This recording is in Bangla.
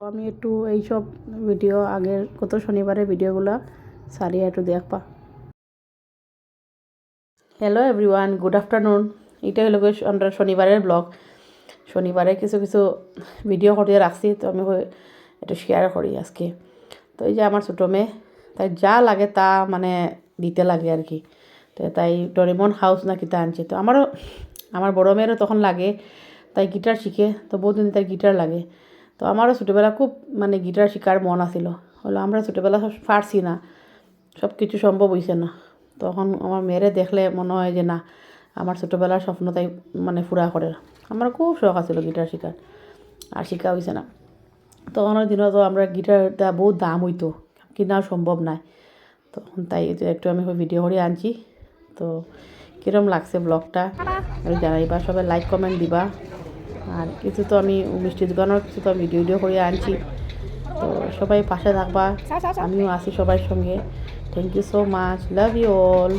আমি একটু এইসব ভিডিও আগের গত শনিবারের ভিডিওগুলো সারিয়ে একটু দেখবা। Hello everyone, good afternoon. এটা হলো আমরা শনিবারের ব্লগ। শনিবারে কিছু কিছু ভিডিও করিয়ে রাখছি, তো আমি একটু শেয়ার করি আজকে। তো এই যে আমার ছোটো মেয়ে, তাই যা লাগে তা মানে দিতে লাগে আর কি। তো তাই ডোরেমন হাউস নাকি তা আনছে। তো আমার বড়ো মেয়েরও তখন লাগে, তাই গিটার শিখে, তো বহুদিন তাই গিটার লাগে। তো আমারও ছোটোবেলা খুব মানে গিটার শেখার মন আছিল, হলো আমরা ছোটোবেলা সব পারছি না, সব কিছু সম্ভব হয়েছে না। তখন আমার মেয়েরে দেখলে মনে হয় যে না, আমার ছোটোবেলার স্বপ্ন তাই মানে পুরা করে। আমার খুব শখ আছিল গিটার শেখার, আর শেখা হয়েছে না। তখনের দিনও তো আমরা গিটারটা বহুত দাম হইতো, কিনা সম্ভব নাই। তখন তাই একটু আমি ভিডিও করে আনছি। তো কীরকম লাগছে ব্লগটা আমি জানাইবা, সবাই লাইক কমেন্ট দিবা। আর কিছু তো আমি মিষ্টি দোকানের কিছু তো ভিডিও করে আনছি, তো সবাই পাশে থাকবা, আমিও আছি সবার সঙ্গে। Thank you so much, love you all.